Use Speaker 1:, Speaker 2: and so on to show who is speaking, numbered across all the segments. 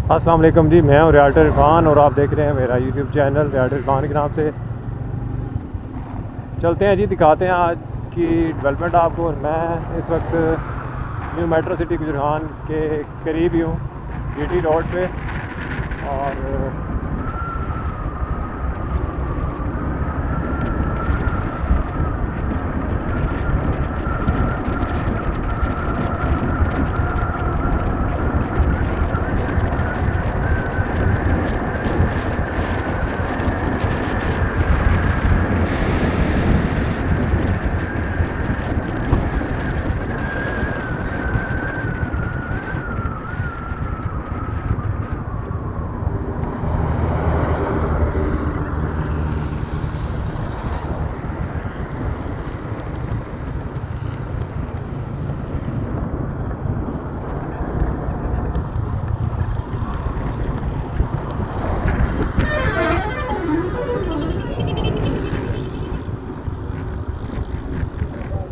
Speaker 1: अस्सलाम वालेकुम जी, मैं हूँ रियाल्टर इरफान और आप देख रहे हैं मेरा यूट्यूब चैनल रियाल्टर इरफान के नाम से। चलते हैं जी, दिखाते हैं आज की डेवलपमेंट आपको। मैं इस वक्त न्यू मेट्रो सिटी गुजरान के करीब ही हूँ, जीटी रोड पे। और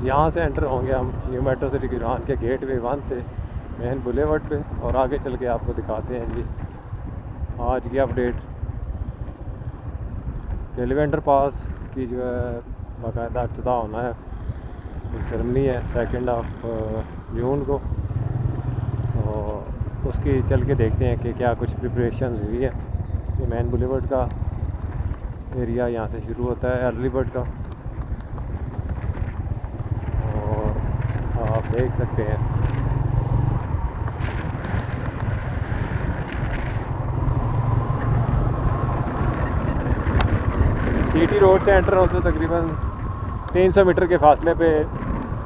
Speaker 1: यहाँ से एंटर होंगे हम न्यू मेट्रो सिटी गुजरान के गेट वे 1 से मेन बुलेवर्ड पे, और आगे चल के आपको दिखाते हैं जी आज की अपडेट। रेलवे अंडर पास की जो है बाकायदा इफ्तिताह होना है, सेरेमनी है 2 जून को। तो उसकी चल के देखते हैं कि क्या कुछ प्रिपरेशन हुई है। ये मेन बुलेवर्ड का एरिया यहाँ से शुरू होता है, अर्ली बर्ड का, और आप देख सकते हैं जीटी रोड से एंटर होते तकरीबन 300 मीटर के फासले पे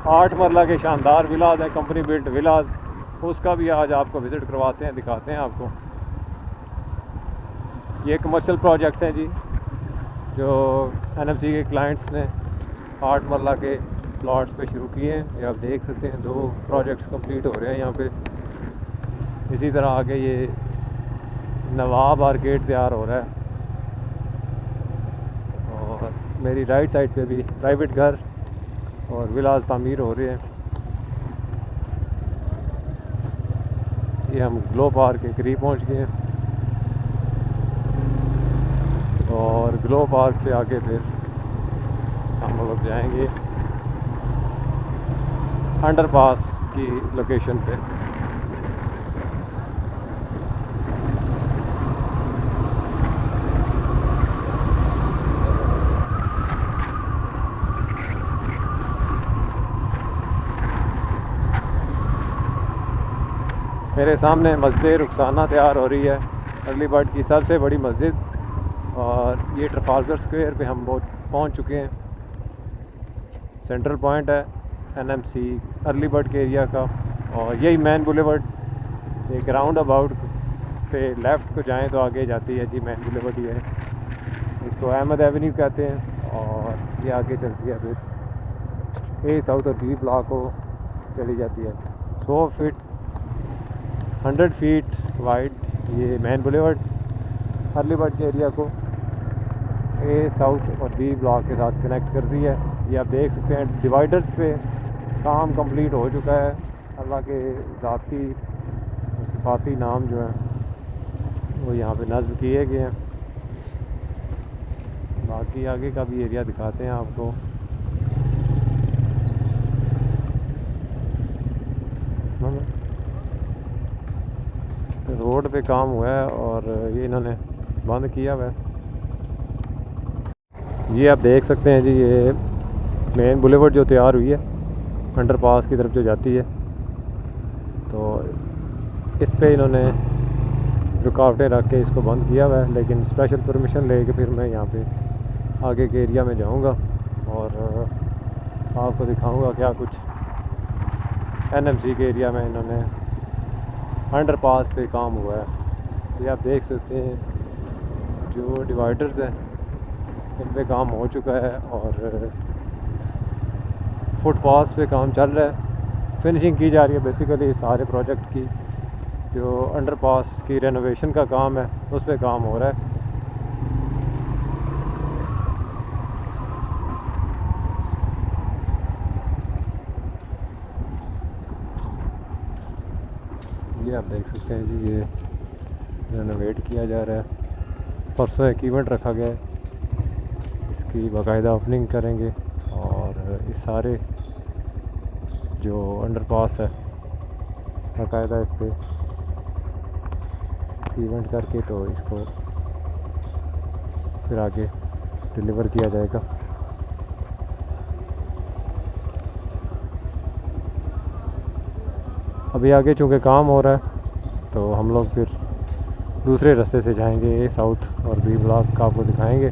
Speaker 1: 8 मरला के शानदार विलाज हैं, कंपनी बिल्ट विलाज। उसका भी आज आपको विज़िट करवाते हैं, दिखाते हैं आपको। ये कमर्शियल प्रोजेक्ट्स हैं जी, जो एनएमसी के क्लाइंट्स ने 8 मरला के प्लॉट्स पे शुरू किए हैं। ये आप देख सकते हैं 2 प्रोजेक्ट्स कंप्लीट हो रहे हैं यहाँ पे। इसी तरह आगे ये नवाब आर्केड तैयार हो रहा है, और मेरी राइट साइड पे भी प्राइवेट घर और विलाज तामीर हो रहे हैं। ये हम ग्लो पार्क के करीब पहुँच गए हैं, और ग्लो पार्क से आगे फिर हम लोग जाएंगे अंडरपास की लोकेशन पे। मेरे सामने मस्जिद रुखसाना तैयार हो रही है, अर्ली बर्ड की सबसे बड़ी मस्जिद। और ये ट्रफालगर स्क्वायर पे हम पहुंच चुके हैं। सेंट्रल पॉइंट है एनएमसी अर्ली बर्ड के एरिया का, और यही मेन बुलेवर्ड। एक राउंड अबाउट से लेफ़्ट को जाएं तो आगे जाती है जी मेन बुलेवर्ड। ये है, इसको अहमद एवेन्यू कहते हैं, और ये आगे चलती है फिर ए साउथ और बी ब्लॉक को चली जाती है। 100 फीट 100 फीट वाइड ये मेन बुलेवर्ड अर्ली बर्ड के एरिया को ए साउथ और बी ब्लॉक के साथ कनेक्ट करती है। ये आप देख सकते हैं डिवाइडर्स पे काम कंप्लीट हो चुका है। अल्लाह के ज़ाती और सिफाती नाम जो हैं वो यहाँ पे नज़्म किए गए हैं। बाकी आगे का भी एरिया दिखाते हैं आपको। रोड पे काम हुआ है और ये इन्होंने बंद किया हुआ है। ये आप देख सकते हैं जी, ये मेन बुलेवर्ड जो तैयार हुई है अंडरपास की तरफ जो जाती है, तो इस पे इन्होंने रुकावटें रख के इसको बंद किया हुआ है। लेकिन स्पेशल परमिशन लेके फिर मैं यहाँ पे आगे के एरिया में जाऊँगा और आपको दिखाऊँगा क्या कुछ एनएमसी के एरिया में इन्होंने अंडरपास पे काम हुआ है। ये आप देख सकते हैं जो डिवाइडर्स हैं इन पे काम हो चुका है, और फुटपाथ पे काम चल रहा है। फिनिशिंग की जा रही है बेसिकली सारे प्रोजेक्ट की। जो अंडरपास की रेनोवेशन का काम है उस पे काम हो रहा है। ये आप देख सकते हैं जी, ये रेनोवेट किया जा रहा है। परसों एक इवेंट रखा गया है, इसकी बाकायदा ओपनिंग करेंगे और इस सारे जो अंडरपास है बाकायदा इस पर इवेंट करके तो इसको फिर आगे डिलीवर किया जाएगा। अभी आगे चूँकि काम हो रहा है तो हम लोग फिर दूसरे रास्ते से जाएंगे, ए साउथ, और बी ब्लॉक का आपको दिखाएंगे।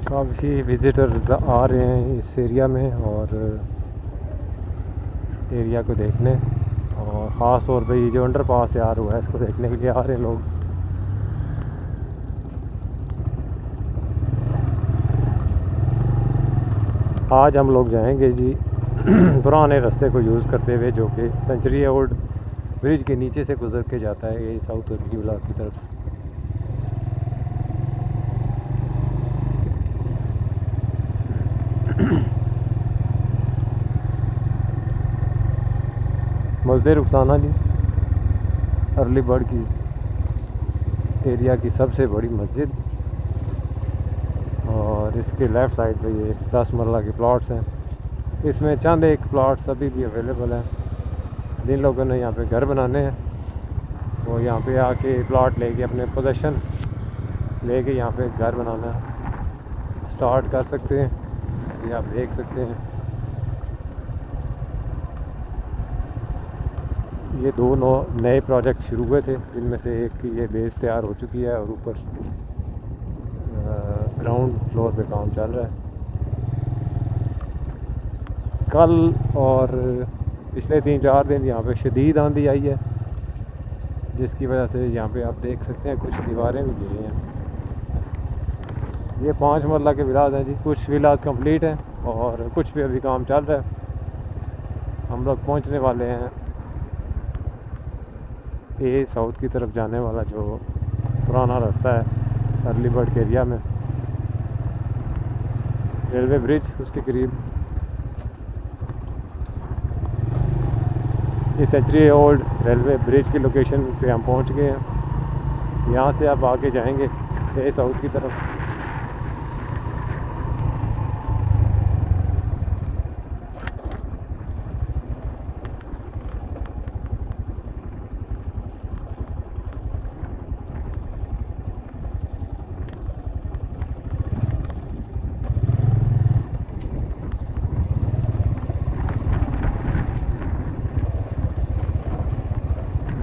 Speaker 1: काफ़ी विज़िटर्स आ रहे हैं इस एरिया में और एरिया को देखने, और ख़ास तौर पे ये जो अंडरपास तैयार हुआ है इसको देखने के लिए आ रहे हैं लोग। आज हम लोग जाएंगे जी पुराने रास्ते को यूज़ करते हुए, जो कि सेंचुरी ओल्ड ब्रिज के नीचे से गुजर के जाता है ये साउथ बी ब्लॉक की तरफ। मस्जिद रुखसाना जी अर्ली बर्ड की एरिया की सबसे बड़ी मस्जिद, और इसके लेफ़्ट साइड पे ये 10 मरला के प्लॉट्स हैं। इसमें चंद एक प्लॉट्स अभी भी अवेलेबल हैं। जिन लोगों ने यहाँ पे घर बनाने हैं वो यहाँ पे आके प्लॉट लेके अपने पोजेशन लेके यहाँ पे घर बनाना स्टार्ट कर सकते हैं। ये आप देख सकते हैं, ये दो नए प्रोजेक्ट शुरू हुए थे, जिनमें से एक की ये बेस तैयार हो चुकी है और ऊपर ग्राउंड फ्लोर पे काम चल रहा है। कल और पिछले 3-4 दिन यहाँ पे शदीद आंधी आई है, जिसकी वजह से यहाँ पे आप देख सकते हैं कुछ दीवारें भी गिरी हैं। ये 5 मरला के विलाज हैं जी, कुछ विलाज कंप्लीट हैं और कुछ पे अभी काम चल रहा है। हम लोग पहुँचने वाले हैं ये साउथ की तरफ जाने वाला जो पुराना रास्ता है अर्ली बर्ड के एरिया में, रेलवे ब्रिज उसके करीब। ये सेंचुरी ओल्ड रेलवे ब्रिज की लोकेशन पे हम पहुंच गए हैं। यहाँ से आप आगे जाएंगे ये साउथ की तरफ।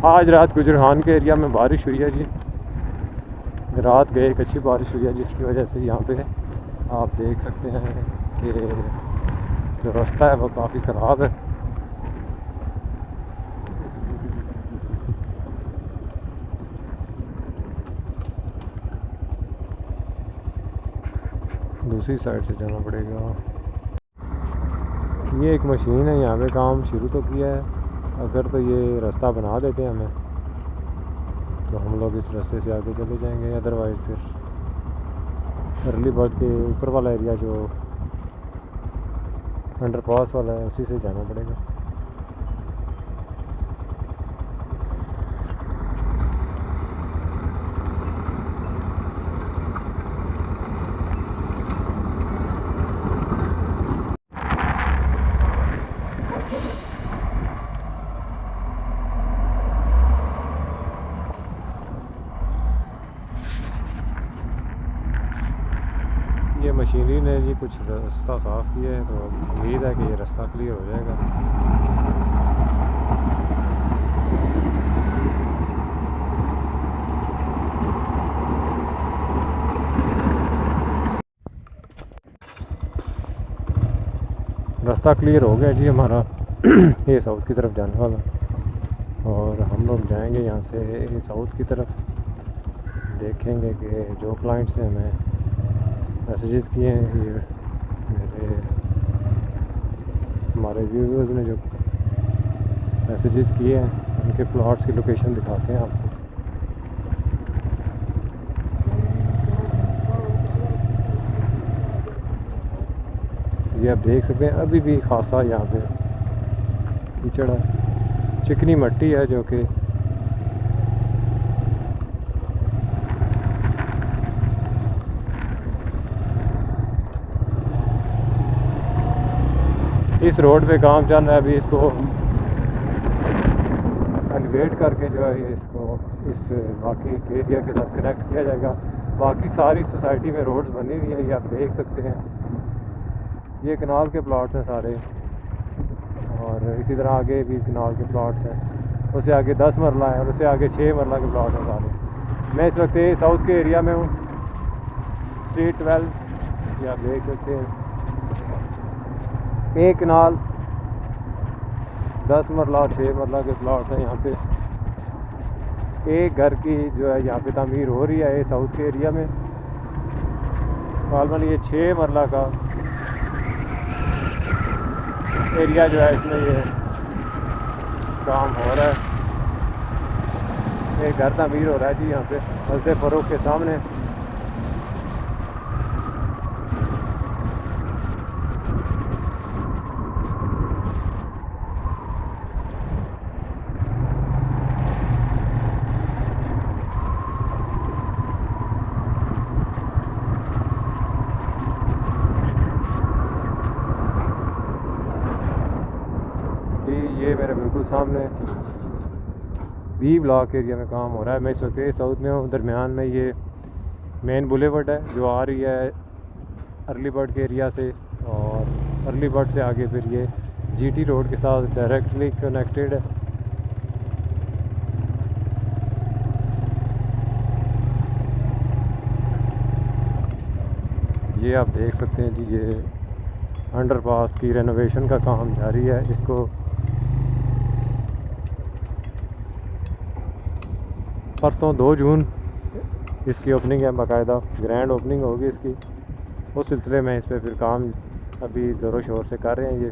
Speaker 1: आज रात गुजरहान के एरिया में बारिश हुई है जी, रात गए एक अच्छी बारिश हुई है, जिसकी वजह से यहाँ पे आप देख सकते हैं कि जो रास्ता है वो काफ़ी ख़राब है। दूसरी साइड से जाना पड़ेगा। ये एक मशीन है, यहाँ पे काम शुरू तो किया है। अगर तो ये रास्ता बना देते हैं हमें तो हम लोग इस रास्ते से आगे चले जाएंगे, अदरवाइज़ फिर अर्ली बर्ड के ऊपर वाला एरिया जो अंडरपास वाला है उसी से जाना पड़ेगा। ये मशीनरी ने जी कुछ रास्ता साफ़ किया है, तो उम्मीद है कि ये रास्ता क्लियर हो जाएगा। रास्ता क्लियर हो गया जी हमारा ये साउथ की तरफ जाने वाला। और हम लोग जाएंगे यहाँ से साउथ की तरफ। देखेंगे कि जो क्लाइंट्स ने हमें मैसेजेस किए हैं, ये हमारे व्यूअर्स ने जो मैसेजेस किए हैं, उनके प्लॉट्स की लोकेशन दिखाते हैं आपको। ये आप देख सकते हैं अभी भी खासा यहाँ पे कीचड़ है, चिकनी मिट्टी है जो कि इस रोड पे काम चल रहा है। अभी इसको एलिवेट करके जो है इसको इस बाकी एरिया के साथ कनेक्ट किया जाएगा। बाकी सारी सोसाइटी में रोड्स बनी हुई है, ये आप देख सकते हैं। ये कनाल के प्लॉट्स हैं सारे, और इसी तरह आगे भी कनाल के प्लॉट्स हैं। उससे आगे 10 मरला है और उससे आगे 6 मरला के प्लॉट हैं सारे। मैं इस वक्त साउथ के एरिया में हूँ, स्ट्रीट 12, ये आप देख सकते हैं। एक कनाल 10 मरला और 6 मरला के प्लॉट्स हैं यहाँ पे। एक घर की जो है यहाँ पे तामीर हो रही है साउथ के एरिया में। नॉर्मली ये 6 मरला का एरिया जो है, इसमें ये काम हो रहा है। एक घर तामीर हो रहा है जी यहाँ पे मस्जिद फ़रोख के सामने। ये मेरे बिल्कुल सामने बी ब्लॉक एरिया में काम हो रहा है। मैं इस वक्त साउथ में हूँ। दरमियान में ये मेन बुलेवर्ड है जो आ रही है अर्ली बर्ड के एरिया से, और अर्ली बर्ड से आगे फिर ये जीटी रोड के साथ डायरेक्टली कनेक्टेड है। ये आप देख सकते हैं जी, ये अंडरपास की रेनोवेशन का काम जारी है। इसको परसों 2 जून इसकी ओपनिंग है, बाकायदा ग्रैंड ओपनिंग होगी इसकी। उस सिलसिले में इस पर फिर काम अभी ज़ोरों शोर से कर रहे हैं ये,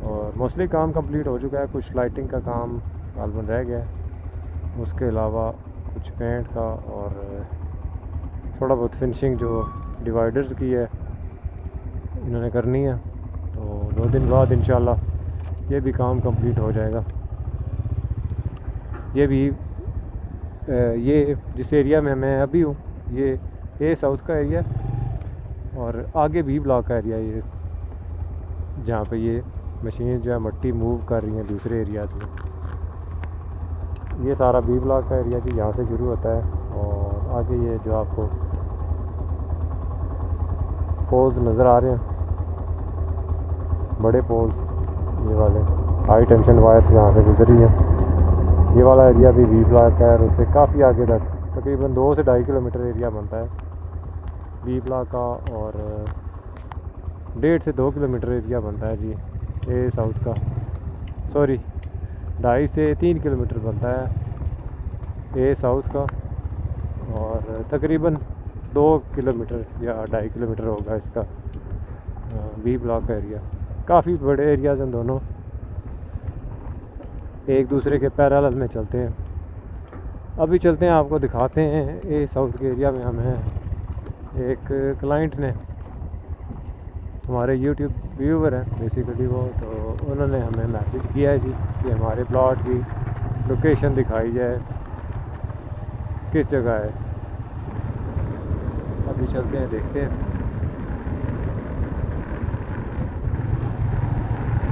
Speaker 1: और मोस्टली काम कंप्लीट हो चुका है। कुछ लाइटिंग का काम गालबन रह गया है, उसके अलावा कुछ पेंट का और थोड़ा बहुत फिनिशिंग जो डिवाइडर्स की है इन्होंने करनी है। तो 2 दिन बाद इंशाल्लाह ये भी काम कंप्लीट हो जाएगा। ये भी ये जिस एरिया में मैं अभी हूँ, ये साउथ का एरिया, और आगे बी ब्लॉक का एरिया ये, जहाँ पे ये मशीन जो है मिट्टी मूव कर रही हैं दूसरे एरियाज़ में। ये सारा बी ब्लॉक का एरिया जी यहाँ से शुरू होता है, और आगे ये जो आपको पोल्स नज़र आ रहे हैं, बड़े पोल्स, ये वाले हाई टेंशन वायर्स यहाँ से गुजरी हैं। ये वाला एरिया भी बी ब्लॉक है, और उससे काफ़ी आगे तक तकरीबन 2 से 2.5 किलोमीटर एरिया बनता है बी ब्लॉक का, और 1.5 से 2 किलोमीटर एरिया बनता है जी ए साउथ का। सॉरी, 2.5 से 3 किलोमीटर बनता है ए साउथ का, और तकरीबन 2 किलोमीटर या 2.5 किलोमीटर होगा इसका बी ब्लॉक का एरिया। काफ़ी बड़े एरियाज़ हैं दोनों, एक दूसरे के पैरेलल में चलते हैं। अभी चलते हैं, आपको दिखाते हैं। ये साउथ के एरिया में हमें एक क्लाइंट ने, हमारे यूट्यूब व्यूवर हैं बेसिकली वो, तो उन्होंने हमें मैसेज किया है जी कि हमारे प्लॉट की लोकेशन दिखाई जाए, किस जगह है। अभी चलते हैं, देखते हैं।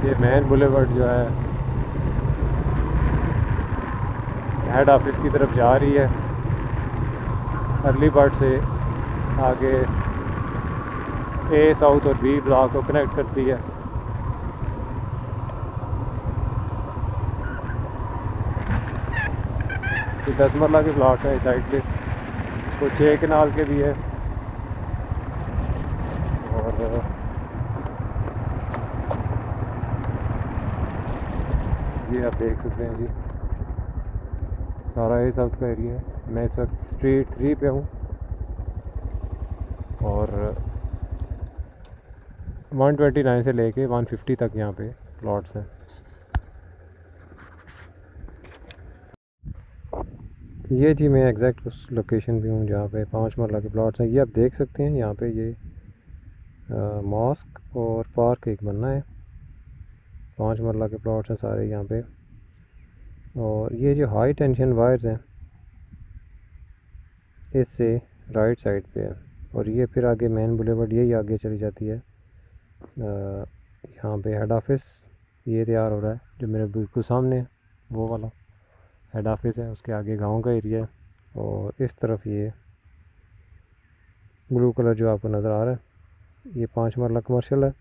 Speaker 1: ये मेन बुलेवर्ड जो है हेड ऑफिस की तरफ जा रही है, अर्ली बर्ड से आगे ए साउथ और बी ब्लॉक को कनेक्ट करती है। ये 10 मरला के प्लॉट्स हैं इस साइड पे, कुछ 6 कनाल के भी है, और ये आप देख सकते हैं जी, सारा ए साउथ का एरिया है। मैं इस वक्त स्ट्रीट 3 पे हूँ और 129 से लेके 150 तक यहाँ पे प्लॉट्स हैं। ये जी मैं एग्जैक्ट उस लोकेशन पे हूँ जहाँ पे 5 मरला के प्लॉट्स हैं। ये आप देख सकते हैं यहाँ पे ये मॉस्क और पार्क एक बनना है। 5 मरला के प्लॉट्स हैं सारे यहाँ पे। और ये जो हाई टेंशन वायर्स हैं इससे राइट साइड पे है और ये फिर आगे मेन बुलेवर्ड यही आगे चली जाती है। यहाँ पे हेड ऑफिस ये तैयार हो रहा है जो मेरे बिल्कुल सामने है, वो वाला हेड ऑफिस है। उसके आगे गांव का एरिया है और इस तरफ ये ब्लू कलर जो आपको नज़र आ रहा है ये 5 मरला कमर्शियल है।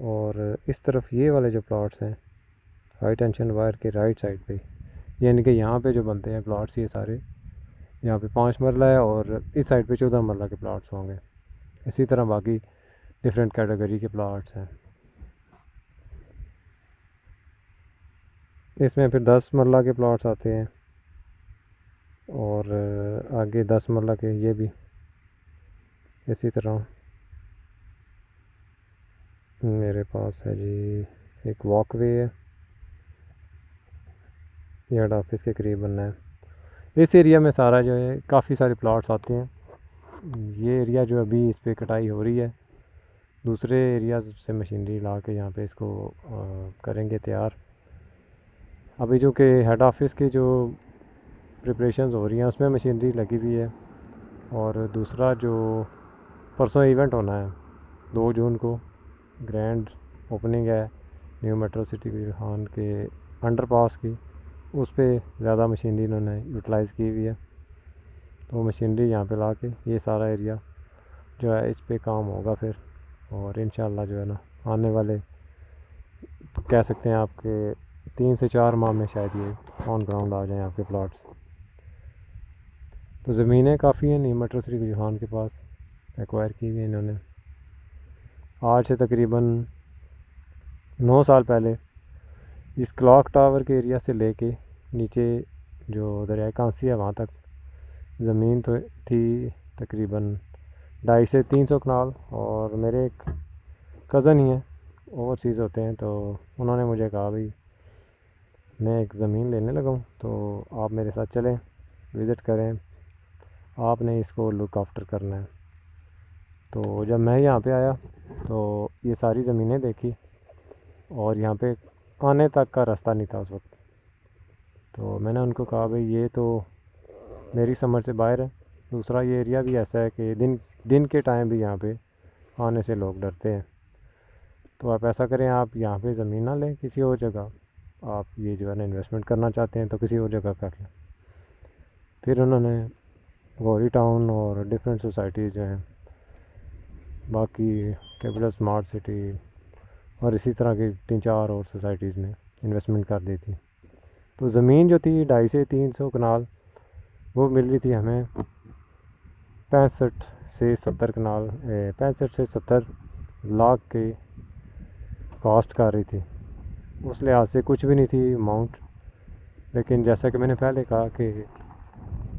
Speaker 1: और इस तरफ ये वाले जो प्लॉट्स हैं हाई टेंशन वायर के राइट साइड पे, यानी कि यहाँ पे जो बनते हैं प्लॉट्स ये सारे यहाँ पे 5 मरला है और इस साइड पे 14 मरला के प्लॉट्स होंगे। इसी तरह बाकी डिफरेंट कैटेगरी के प्लॉट्स हैं। इसमें फिर 10 मरला के प्लॉट्स आते हैं और आगे 10 मरला के ये भी इसी तरह। मेरे पास है जी एक वॉकवे है, ये हेड ऑफिस के करीब बनना है। इस एरिया में सारा जो है काफ़ी सारे प्लॉट्स आते हैं। ये एरिया जो अभी इस पर कटाई हो रही है, दूसरे एरियाज़ से मशीनरी ला के यहाँ पे इसको करेंगे तैयार। अभी जो कि हेड ऑफिस की जो प्रिपरेशंस हो रही हैं उसमें मशीनरी लगी हुई है। और दूसरा जो परसों इवेंट होना है 2 जून को ग्रैंड ओपनिंग है न्यू मेट्रो सिटी गुजरान के अंडरपास की, उस पर ज़्यादा मशीनरी इन्होंने यूटिलाइज़ की हुई है। तो मशीनरी यहाँ पे ला के ये सारा एरिया जो है इस पे काम होगा फिर। और इंशाल्लाह जो है ना आने वाले कह सकते हैं आपके 3 से 4 माह में शायद ये ऑन ग्राउंड आ जाएँ आपके प्लॉट्स। तो ज़मीनें काफ़ी हैं न्यू मेट्रो सिटी गुजरान के पास एक्वायर की हुई है इन्होंने। आज से तकरीबन 9 साल पहले इस क्लॉक टावर के एरिया से लेके नीचे जो दरिया कांसी है वहाँ तक ज़मीन तो थी तकरीबन 250 से 300 कनाल। और मेरे एक कज़न ही हैं ओवरसीज़ होते हैं, तो उन्होंने मुझे कहा भाई मैं एक ज़मीन लेने लगा हूँ तो आप मेरे साथ चलें, विज़िट करें, आपने इसको लुक आफ्टर करना है। तो जब मैं यहाँ पे आया तो ये सारी ज़मीनें देखी और यहाँ पे आने तक का रास्ता नहीं था उस वक्त। तो मैंने उनको कहा भाई ये तो मेरी समझ से बाहर है। दूसरा ये एरिया भी ऐसा है कि दिन के टाइम भी यहाँ पे आने से लोग डरते हैं। तो आप ऐसा करें, आप यहाँ पे ज़मीन ना लें, किसी और जगह आप ये जो है ना इन्वेस्टमेंट करना चाहते हैं तो किसी और जगह कर लें। फिर उन्होंने गौरी टाउन और डिफरेंट सोसाइटीज़ जो हैं बाकी कैपिटल स्मार्ट सिटी और इसी तरह की 3-4 और सोसाइटीज़ में इन्वेस्टमेंट कर दी थी। तो ज़मीन जो थी 250 से 300 कनाल वो मिल रही थी हमें 65 से 70 कनाल 65 से 70 लाख के कॉस्ट कर रही थी। उस लिहाज से कुछ भी नहीं थी अमाउंट। लेकिन जैसा कि मैंने पहले कहा कि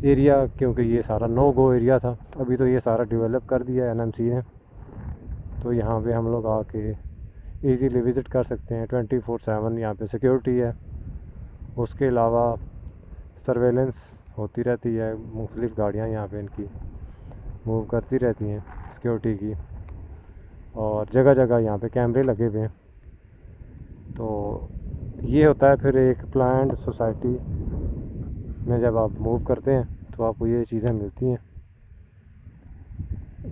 Speaker 1: एरिया क्योंकि ये सारा नो गो एरिया था, अभी तो ये सारा डेवलप कर दिया है एनएमसी ने, तो यहाँ पे हम लोग आके इजीली विज़िट कर सकते हैं। 24/7 यहाँ पे सिक्योरिटी है। उसके अलावा सर्वेलेंस होती रहती है, मुख्तलिफ़ गाड़ियाँ यहाँ पे इनकी मूव करती रहती हैं सिक्योरिटी की, और जगह जगह यहाँ पे कैमरे लगे हुए हैं। तो ये होता है फिर एक प्लान्ड सोसाइटी में जब आप मूव करते हैं तो आपको ये चीज़ें मिलती हैं।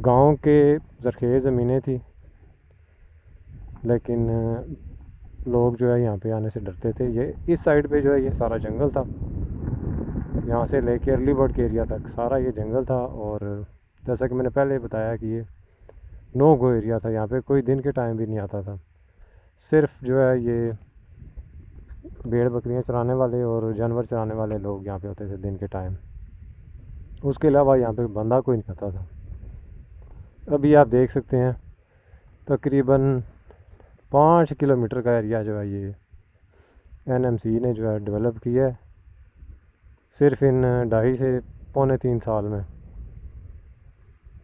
Speaker 1: गांव के ज़रखेज़ ज़मीनें थी लेकिन लोग जो है यहाँ पे आने से डरते थे। ये इस साइड पे जो है ये सारा जंगल था, यहाँ से लेके अर्ली बर्ड के एरिया तक सारा ये जंगल था। और जैसा कि मैंने पहले बताया कि ये नो गो एरिया था, यहाँ पे कोई दिन के टाइम भी नहीं आता था। सिर्फ जो है ये भेड़ बकरियाँ चराने वाले और जानवर चराने वाले लोग यहाँ पे होते थे दिन के टाइम। उसके अलावा यहाँ पे बंदा कोई नहीं आता था। अभी आप देख सकते हैं तकरीबन 5 किलोमीटर का एरिया जो है ये NMC ने जो है डेवलप किया है सिर्फ इन 2.5 से पौने 3 साल में।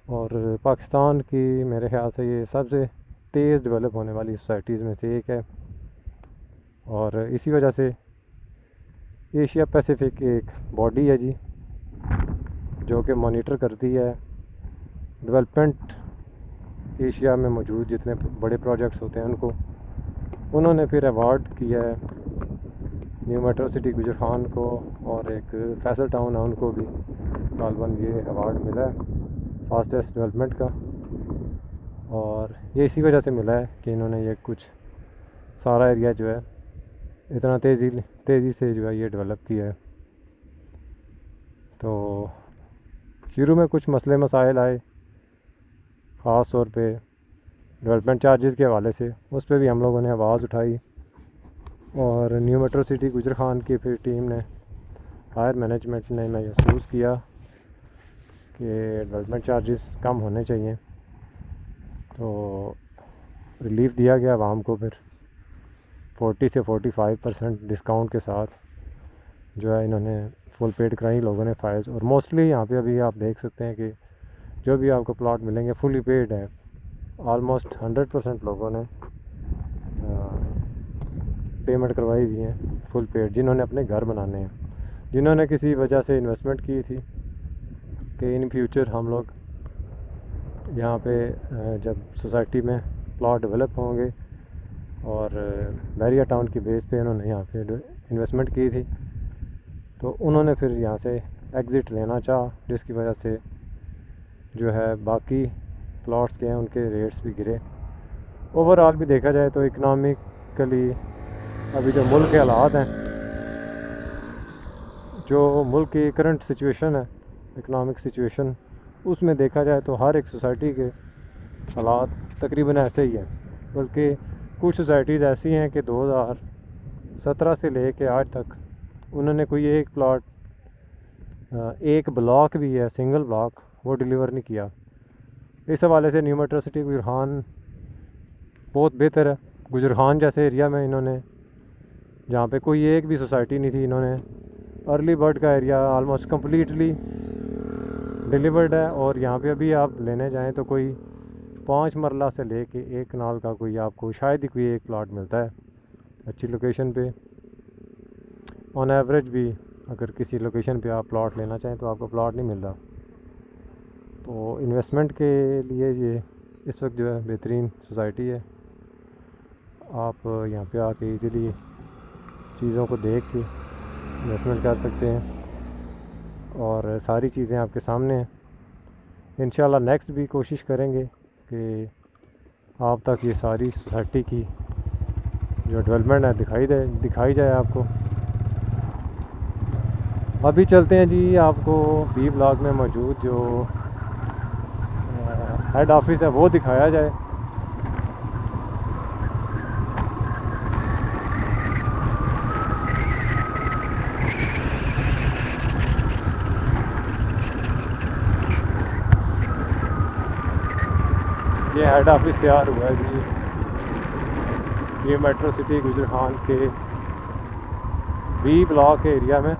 Speaker 1: और पाकिस्तान की मेरे ख्याल से ये सबसे तेज़ डेवलप होने वाली सोसाइटीज़ में से एक है। और इसी वजह से एशिया पैसिफिक एक बॉडी है जी, जो कि मॉनिटर करती है डेवलपमेंट एशिया में मौजूद जितने बड़े प्रोजेक्ट्स होते हैं उनको। उन्होंने फिर अवार्ड किया है न्यू मेट्रो सिटी गुजर खान को, और एक फैसल टाउन है उनको भी गालबन ये अवार्ड मिला है फास्टेस्ट डेवलपमेंट का। और ये इसी वजह से मिला है कि इन्होंने ये कुछ सारा एरिया जो है इतना तेज़ी से जो है ये डेवलप किया है। तो शुरू में कुछ मसले मसाइल आए ख़ास तौर पे डेवलपमेंट चार्जेस के हवाले से, उस पर भी हम लोगों ने आवाज़ उठाई। और न्यू मेट्रो सिटी गुजर खान की फिर टीम ने, हायर मैनेजमेंट ने महसूस किया कि डेवलपमेंट चार्जेस कम होने चाहिए, तो रिलीफ़ दिया गया आवाम को। फिर 40 से 45% डिस्काउंट के साथ जो है इन्होंने फुल पेड कराई लोगों ने फाइल्स। और मोस्टली यहाँ पे अभी आप देख सकते हैं कि जो भी आपको प्लॉट मिलेंगे फुली पेड है। ऑलमोस्ट 100% लोगों ने पेमेंट करवाई हुई है फुल पेड, जिन्होंने अपने घर बनाने हैं, जिन्होंने किसी वजह से इन्वेस्टमेंट की थी कि इन फ्यूचर हम लोग यहाँ पे जब सोसाइटी में प्लॉट डेवलप होंगे, और बैरिया टाउन की बेस पे उन्होंने यहाँ पे इन्वेस्टमेंट की थी, तो उन्होंने फिर यहाँ से एग्ज़िट लेना चाहा, जिसकी वजह से जो है बाकी प्लॉट्स के हैं उनके रेट्स भी गिरे। ओवरऑल भी देखा जाए तो इकनॉमिकली अभी जो मुल्क के हालात हैं, जो मुल्क की करंट सिचुएशन है, इकनॉमिक सिचुएशन, उसमें देखा जाए तो हर एक सोसाइटी के हालात तकरीबन ऐसे ही हैं। बल्कि कुछ सोसाइटीज़ ऐसी हैं कि 2017 से लेके आज तक उन्होंने कोई एक प्लॉट, एक ब्लॉक भी है सिंगल ब्लॉक, वो डिलीवर नहीं किया। इस हवाले से न्यू मेट्रो सिटी गुजर खान बहुत बेहतर है। गुजर खान जैसे एरिया में इन्होंने, जहाँ पे कोई एक भी सोसाइटी नहीं थी, इन्होंने अर्ली बर्ड का एरिया ऑलमोस्ट कम्प्लीटली डिलीवर्ड है। और यहाँ पे अभी आप लेने जाएं तो कोई 5 मरला से लेके 1 कनाल का कोई आपको शायद ही कोई एक प्लॉट मिलता है अच्छी लोकेशन पे। ऑन एवरेज भी अगर किसी लोकेशन पे आप प्लॉट लेना चाहें तो आपको प्लॉट नहीं मिल रहा। तो इन्वेस्टमेंट के लिए ये इस वक्त जो है बेहतरीन सोसाइटी है। आप यहाँ पे आके इजीली चीज़ों को देख के इन्वेस्टमेंट कर सकते हैं, और सारी चीज़ें आपके सामने हैं। इंशाल्लाह नेक्स्ट भी कोशिश करेंगे कि आप तक ये सारी सोसाइटी की जो डेवलपमेंट है दिखाई जाए आपको। अभी चलते हैं जी, आपको बी ब्लॉक में मौजूद जो हेड ऑफिस है वो दिखाया जाए। ये हेड ऑफिस तैयार हुआ है जी, ये मेट्रो सिटी गुजर खान के बी ब्लॉक एरिया में।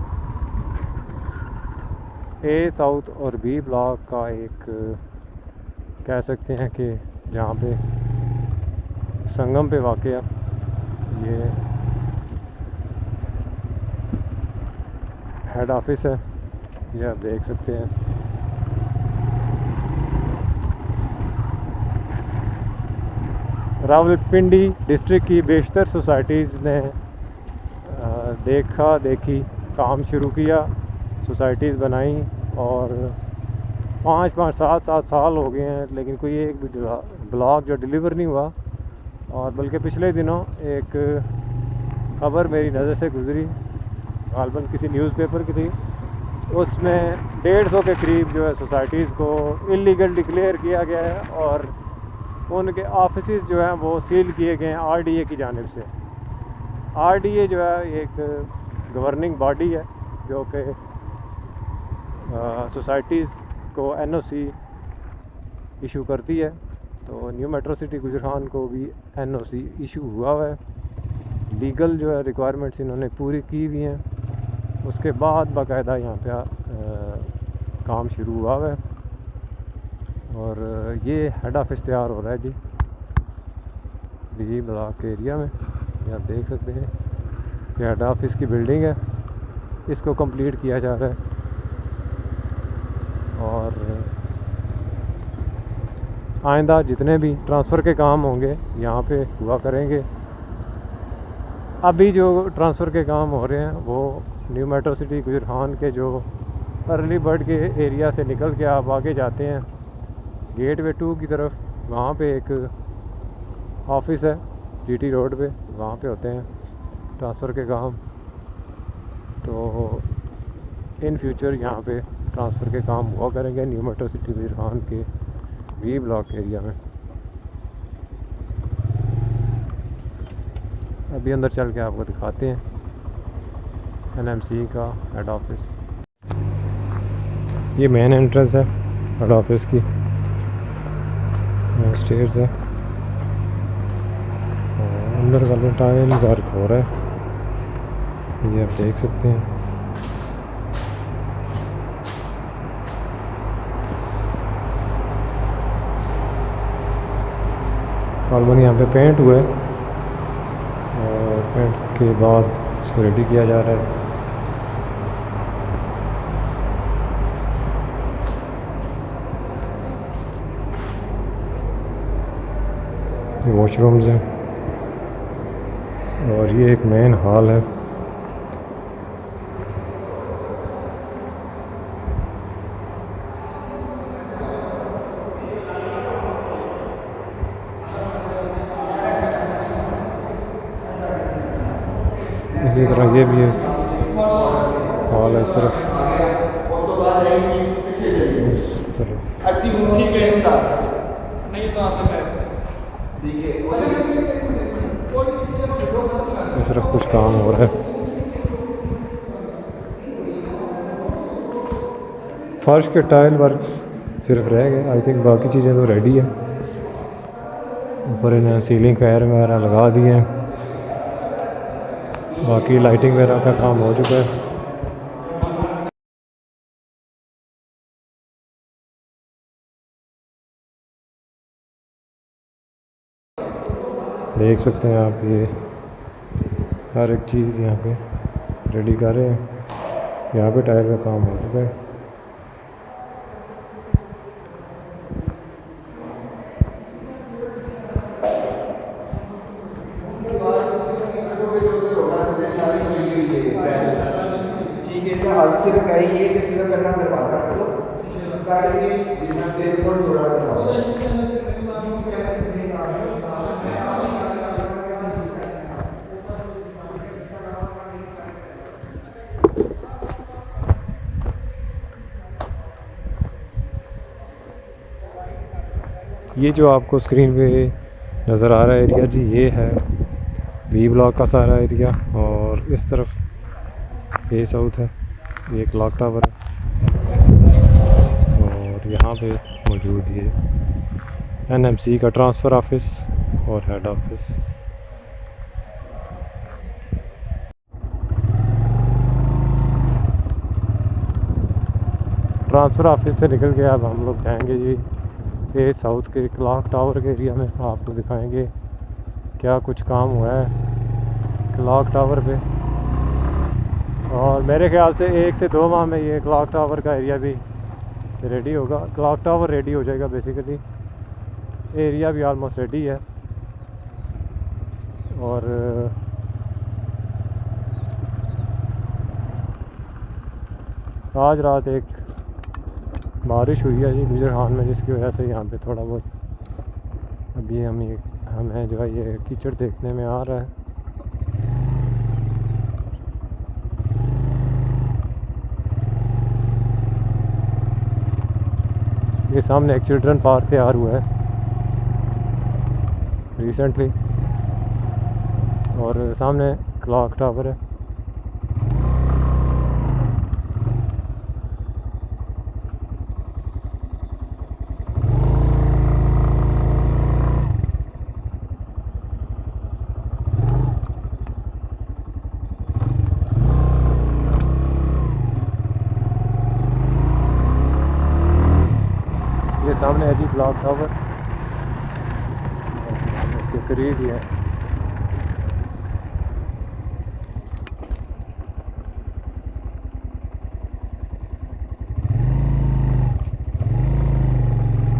Speaker 1: ए साउथ और बी ब्लॉक का एक कह सकते हैं कि जहाँ पे संगम पे वाक़या ये हेड ऑफिस है, ये आप देख सकते हैं। रावलपिंडी डिस्ट्रिक्ट की बेशतर सोसाइटीज़ ने देखी काम शुरू किया, सोसाइटीज़ बनाई, और 5-5, 7-7 साल हो गए हैं, लेकिन कोई एक भी ब्लॉक जो डिलीवर नहीं हुआ। और बल्कि पिछले दिनों एक खबर मेरी नज़र से गुज़री, गालबन किसी न्यूज़पेपर की थी, उसमें 150 के करीब जो है सोसाइटीज़ को इलीगल डिक्लेयर किया गया है, और उनके ऑफिसेज जो हैं वो सील किए गए हैं RDA की जानिब से। RDA जो है एक गवर्निंग बॉडी है जो कि सोसाइटीज़ को NOC इशू करती है। तो न्यू मेट्रो सिटी गुजर खान को भी NOC इशू हुआ है लीगल जो है रिक्वायरमेंट्स इन्होंने पूरी की हुई हैं। उसके बाद बाकायदा यहाँ पे काम शुरू हुआ है। और ये हेड ऑफिस तैयार हो रहा है जी बिजी ब्लॉक के एरिया में। ये आप देख सकते हैं ये हेड ऑफिस की बिल्डिंग है, इसको कंप्लीट किया जा रहा है। और आइंदा जितने भी ट्रांसफ़र के काम होंगे यहाँ पे हुआ करेंगे। अभी जो ट्रांसफ़र के काम हो रहे हैं वो न्यू मेट्रो सिटी गुजरान के जो अर्ली बर्ड के एरिया से निकल के आप आगे जाते हैं गेटवे 2 की तरफ, वहाँ पे एक ऑफिस है जीटी रोड पे, वहाँ पे होते हैं ट्रांसफ़र के काम। तो इन फ्यूचर यहाँ पे ट्रांसफ़र के काम हुआ करेंगे न्यू मेट्रो सिटी गुजरान के वी ब्लॉक एरिया में। अभी अंदर चल के आपको दिखाते हैं एनएमसी का हेड ऑफिस। ये मेन एंट्रेंस है हेड ऑफिस की, स्टेयर्स है और अंदर वाले टाइल वर्क हो रहा है, ये आप देख सकते हैं। नॉर्मली यहाँ पे पेंट हुआ है और पेंट के बाद इसको रेडी किया जा रहा है। ये वॉशरूम्स हैं और ये एक मेन हॉल है। इसी तरह ये भी है हॉल है इस तरफ, इस तरफ इस तरफ कुछ काम हो रहा है। फर्श के टाइल वर्क सिर्फ रह गए, आई थिंक बाकी चीज़ें तो रेडी है। ऊपर इन्हें सीलिंग फैन वगैरह लगा दिए हैं, बाकी लाइटिंग वगैरह का काम हो चुका है। देख सकते हैं आप ये हर एक चीज़ यहाँ पे रेडी कर रहे हैं। यहाँ पे टायर का काम हो चुका है। ये जो आपको स्क्रीन पे नज़र आ रहा है एरिया जी, ये है वी ब्लॉक का सारा एरिया। और इस तरफ ये साउथ है, ये क्लॉक टावर है और यहाँ पे मौजूद ये एनएमसी का ट्रांसफ़र ऑफिस और हेड ऑफिस। ट्रांसफ़र ऑफिस से निकल के अब हम लोग जाएंगे जी ये साउथ के क्लॉक टावर के एरिया में। आपको दिखाएंगे क्या कुछ काम हुआ है क्लॉक टावर पे। और मेरे ख्याल से 1 से 2 माह में ये क्लॉक टावर का एरिया भी रेडी होगा। क्लॉक टावर रेडी हो जाएगा, बेसिकली एरिया भी ऑलमोस्ट रेडी है। और आज रात एक बारिश हुई है जी गुजरान में, जिसकी वजह से यहाँ पे थोड़ा बहुत अभी हमें जो है ये कीचड़ देखने में आ रहा है। ये सामने एक चिल्ड्रन पार्क तैयार हुआ है रिसेंटली और सामने क्लॉक टावर है। सामने है जी क्लॉक टावर, हम इसके करीब ही है।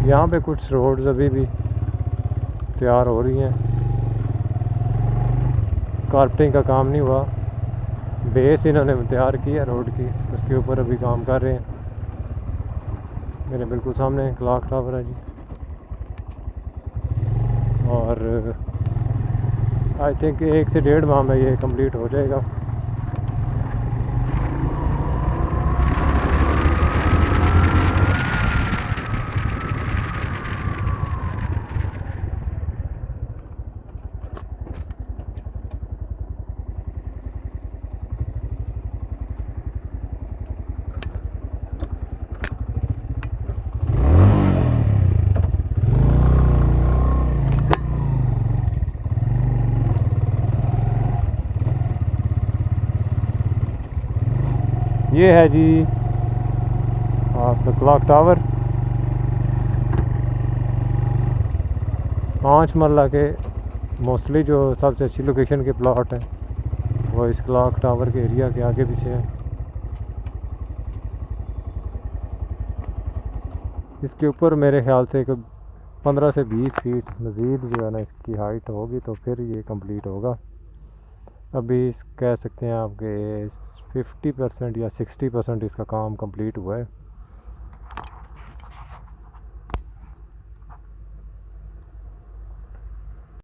Speaker 1: यहाँ पे कुछ रोड्स अभी भी तैयार हो रही हैं, कारपेटिंग का काम नहीं हुआ, बेस इन्होंने तैयार किया रोड की, उसके ऊपर अभी काम कर रहे हैं। मेरे बिल्कुल सामने क्लॉक टावर है जी, और आई थिंक 1 से 1.5 माह में ये कंप्लीट हो जाएगा। ये है जी आपका क्लॉक टावर, 5 मरला के मोस्टली जो सबसे अच्छी लोकेशन के प्लॉट हैं वो इस क्लॉक टावर के एरिया के आगे पीछे है। इसके ऊपर मेरे ख्याल से 15 से 20 फीट मज़ीद जो है ना इसकी हाइट होगी, तो फिर ये कंप्लीट होगा। अभी कह सकते हैं आपके 50% या 60% इसका काम कंप्लीट हुआ है।